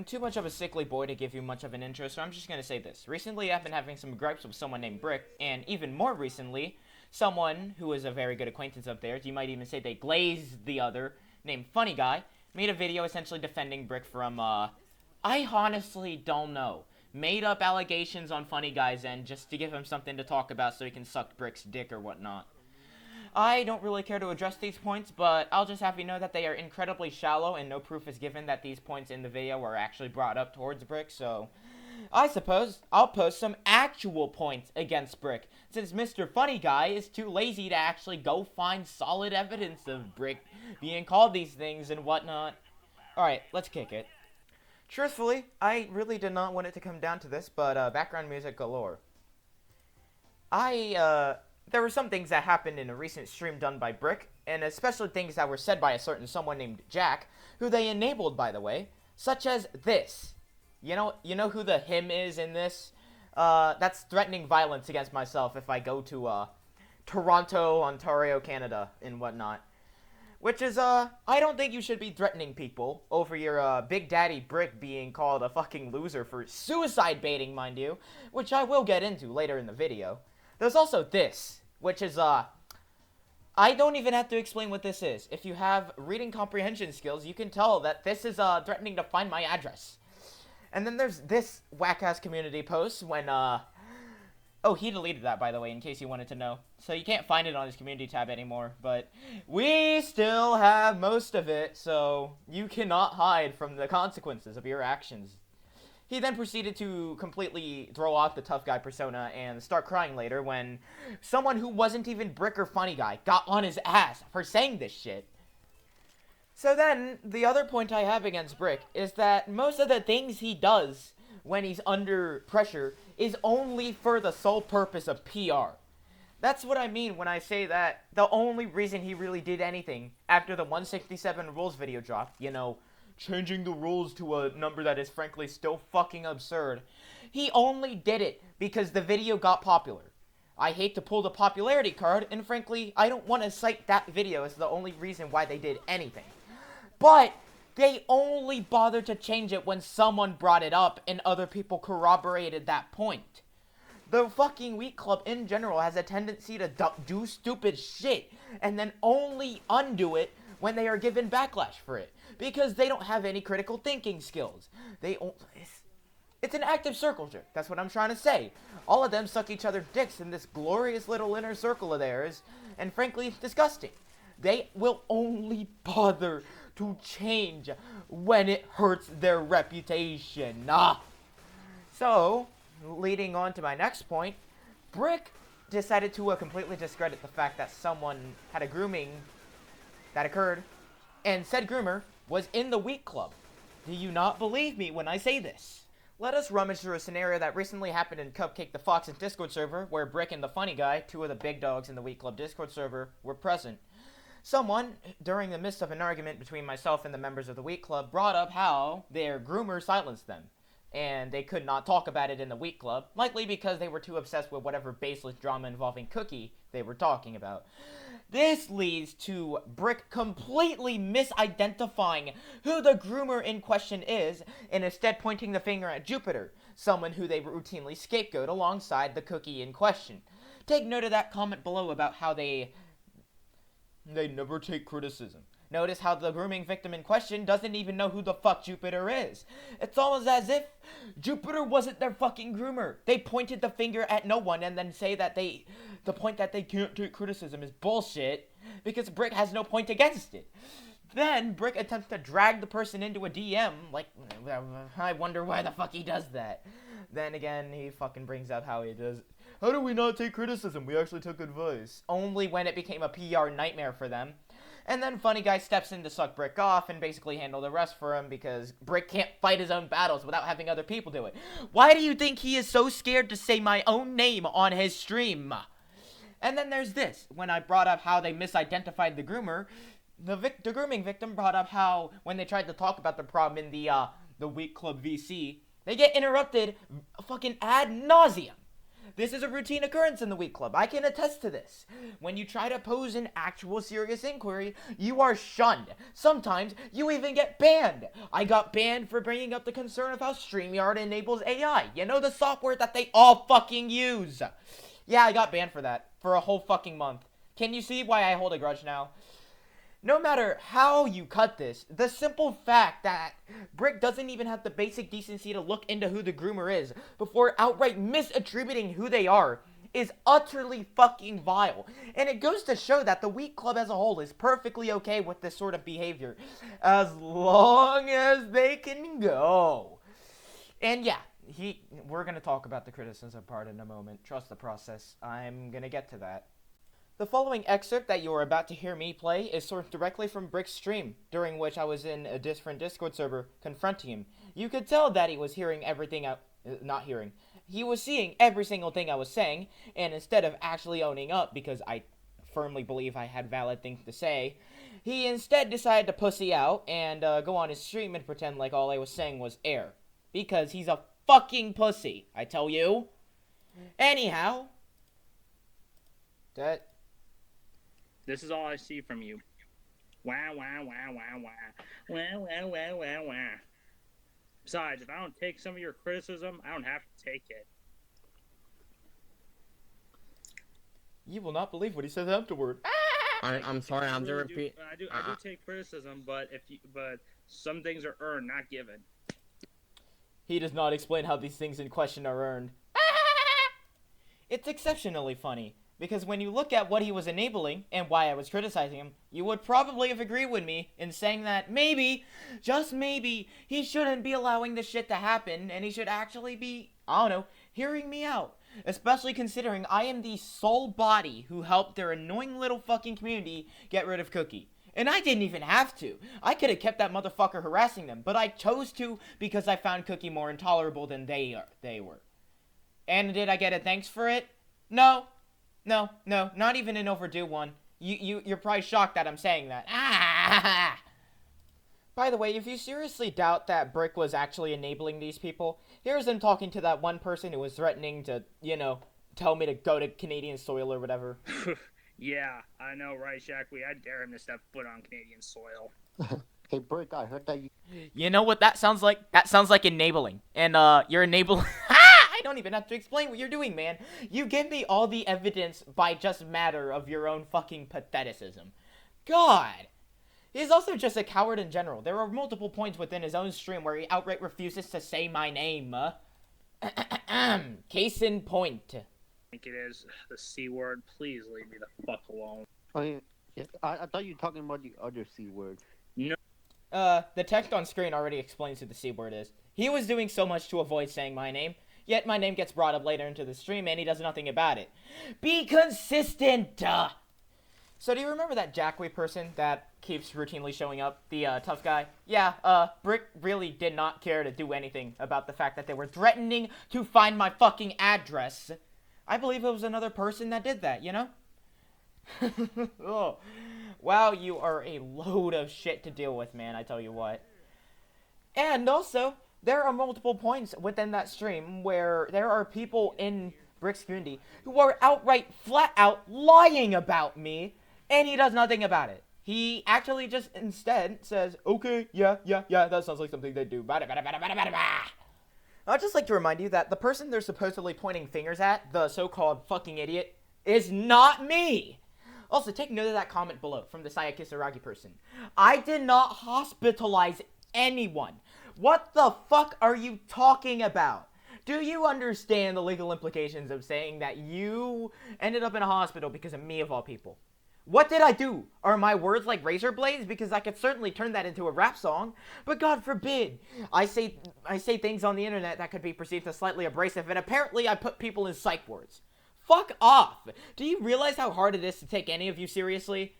I'm too much of a sickly boy to give you much of an intro, so I'm just gonna say this. Recently, I've been having some gripes with someone named Brick, and even more recently, someone who is a very good acquaintance of theirs, you might even say they glazed the other, named Funny Guy, made a video essentially defending Brick from, I honestly don't know. Made up allegations on Funny Guy's end just to give him something to talk about so he can suck Brick's dick or whatnot. I don't really care to address these points, but I'll just have you know that they are incredibly shallow and no proof is given that these points in the video were actually brought up towards Brick, so I suppose I'll post some actual points against Brick, since Mr. Funny Guy is too lazy to actually go find solid evidence of Brick being called these things and whatnot. Alright, let's kick it. Truthfully, I really did not want it to come down to this, but background music galore. There were some things that happened in a recent stream done by Brick, and especially things that were said by a certain someone named Jack, who they enabled, by the way, such as this. You know who the him is in this? That's threatening violence against myself if I go to, Toronto, Ontario, Canada, and whatnot. Which is, I don't think you should be threatening people over your, Big Daddy Brick being called a fucking loser for suicide baiting, mind you, which I will get into later in the video. There's also this, which is, I don't even have to explain what this is. If you have reading comprehension skills, you can tell that this is, threatening to find my address. And then there's this whack-ass community post when, oh, he deleted that, by the way, in case you wanted to know. So you can't find it on his community tab anymore, but we still have most of it, so you cannot hide from the consequences of your actions. He then proceeded to completely throw off the tough guy persona and start crying later when someone who wasn't even Brick or Funny Guy got on his ass for saying this shit. So then, the other point I have against Brick is that most of the things he does when he's under pressure is only for the sole purpose of PR. That's what I mean when I say that the only reason he really did anything after the 167 rules video dropped, changing the rules to a number that is frankly still fucking absurd. He only did it because the video got popular. I hate to pull the popularity card, and frankly, I don't want to cite that video as the only reason why they did anything. But they only bothered to change it when someone brought it up and other people corroborated that point. The fucking Week Club in general has a tendency to do stupid shit and then only undo it when they are given backlash for it. Because they don't have any critical thinking skills. It's an active circle jerk. That's what I'm trying to say. All of them suck each other's dicks in this glorious little inner circle of theirs. And frankly, it's disgusting. They will only bother to change when it hurts their reputation. So, leading on to my next point, Brick decided to completely discredit the fact that someone had a grooming that occurred, and said groomer was in the Week Club. Do you not believe me when I say this? Let us rummage through a scenario that recently happened in Cupcake the Fox's Discord server, where Brick and the Funny Guy, two of the big dogs in the Week Club Discord server, were present. Someone, during the midst of an argument between myself and the members of the Week Club, brought up how their groomer silenced them, and they could not talk about it in the Week Club, likely because they were too obsessed with whatever baseless drama involving Cookie they were talking about. This leads to Brick completely misidentifying who the groomer in question is, and instead pointing the finger at Jupiter, someone who they routinely scapegoat alongside the Cookie in question. Take note of that comment below about how they never take criticism. Notice how the grooming victim in question doesn't even know who the fuck Jupiter is. It's almost as if Jupiter wasn't their fucking groomer. They pointed the finger at no one and then say that the point that they can't take criticism is bullshit because Brick has no point against it. Then Brick attempts to drag the person into a DM, like, I wonder why the fuck he does that. Then again, he fucking brings up how he does. How do we not take criticism? We actually took advice. Only when it became a PR nightmare for them. And then Funny Guy steps in to suck Brick off and basically handle the rest for him because Brick can't fight his own battles without having other people do it. Why do you think he is so scared to say my own name on his stream? And then there's this. When I brought up how they misidentified the groomer, the grooming victim brought up how when they tried to talk about the problem in the Week Club VC, they get interrupted fucking ad nauseum. This is a routine occurrence in the Week Club. I can attest to this. When you try to pose an actual serious inquiry, you are shunned. Sometimes you even get banned. I got banned for bringing up the concern of how StreamYard enables AI. You know, the software that they all fucking use. Yeah, I got banned for that. For a whole fucking month. Can you see why I hold a grudge now? No matter how you cut this, the simple fact that Brick doesn't even have the basic decency to look into who the groomer is before outright misattributing who they are is utterly fucking vile. And it goes to show that the Week Club as a whole is perfectly okay with this sort of behavior, as long as they can go. And yeah, we're going to talk about the criticism part in a moment. Trust the process. I'm going to get to that. The following excerpt that you are about to hear me play is sourced directly from Brick's stream, during which I was in a different Discord server confronting him. You could tell that he was hearing everything he was seeing every single thing I was saying, and instead of actually owning up, because I firmly believe I had valid things to say, he instead decided to pussy out and go on his stream and pretend like all I was saying was air. Because he's a fucking pussy, I tell you. Anyhow. This is all I see from you. Wah, wah, wah, wah, wah. Wah, wah, wah, wah, wah. Besides, if I don't take some of your criticism, I don't have to take it. You will not believe what he says afterward. I'm sorry, I'm really to repeat. I do take criticism, but some things are earned, not given. He does not explain how these things in question are earned. It's exceptionally funny. Because when you look at what he was enabling, and why I was criticizing him, you would probably have agreed with me in saying that maybe, just maybe, he shouldn't be allowing this shit to happen, and he should actually be, I don't know, hearing me out. Especially considering I am the sole body who helped their annoying little fucking community get rid of Cookie. And I didn't even have to. I could have kept that motherfucker harassing them, but I chose to because I found Cookie more intolerable than they were. And did I get a thanks for it? No. No, not even an overdue one. You're probably shocked that I'm saying that. By the way, if you seriously doubt that Brick was actually enabling these people, here's him talking to that one person who was threatening to, tell me to go to Canadian soil or whatever. Yeah, I know, right, Shaq? I dare him to step foot on Canadian soil. Hey, Brick, I heard that you... You know what that sounds like? That sounds like enabling. And, you're enabling... I don't even have to explain what you're doing, man. You give me all the evidence by just matter of your own fucking patheticism. God. He's also just a coward in general. There are multiple points within his own stream where he outright refuses to say my name. Case in point. I think it is the C word. Please leave me the fuck alone. Oh, yeah. I thought you were talking about the other C word. No. The text on screen already explains who the C word is. He was doing so much to avoid saying my name. Yet my name gets brought up later into the stream, and he does nothing about it. Be consistent! So do you remember that Jackway person that keeps routinely showing up? The, tough guy? Yeah, Brick really did not care to do anything about the fact that they were threatening to find my fucking address. I believe it was another person that did that, you know? Oh. Wow, you are a load of shit to deal with, man, I tell you what. And also... there are multiple points within that stream where there are people in Brick's community who are outright, flat out lying about me, and he does nothing about it. He actually just instead says, okay, yeah, that sounds like something they do. I'd just like to remind you that the person they're supposedly pointing fingers at, the so-called fucking idiot, is not me. Also, take note of that comment below from the Saya Kisaragi person. I did not hospitalize anyone. What the fuck are you talking about? Do you understand the legal implications of saying that you ended up in a hospital because of me of all people? What did I do? Are my words like razor blades? Because I could certainly turn that into a rap song. But God forbid. I say things on the internet that could be perceived as slightly abrasive, and apparently I put people in psych wards. Fuck off. Do you realize how hard it is to take any of you seriously?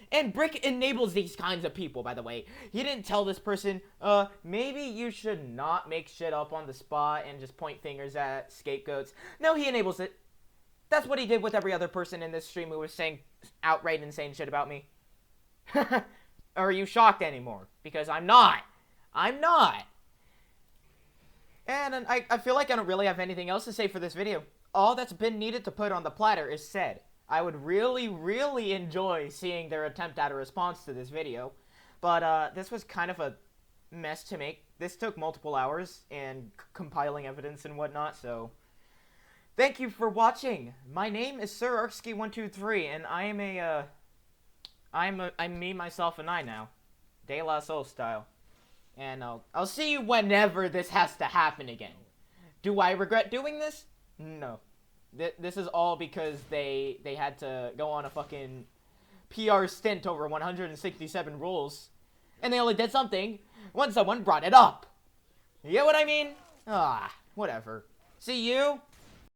And Brick enables these kinds of people, by the way. He didn't tell this person, maybe you should not make shit up on the spot and just point fingers at scapegoats. No, he enables it. That's what he did with every other person in this stream who was saying outright insane shit about me. Are you shocked anymore? Because I'm not. I'm not. And I feel like I don't really have anything else to say for this video. all that's been needed to put on the platter is said. I would really enjoy seeing their attempt at a response to this video. But this was kind of a mess to make. This took multiple hours and compiling evidence and whatnot, so thank you for watching. My name is Sir Arksky123, and I am I'm me, myself, and I now. De La Soul style. And I'll see you whenever this has to happen again. Do I regret doing this? No. This is all because they had to go on a fucking PR stint over 167 rules. And they only did something when someone brought it up. You get what I mean? Ah, whatever. See you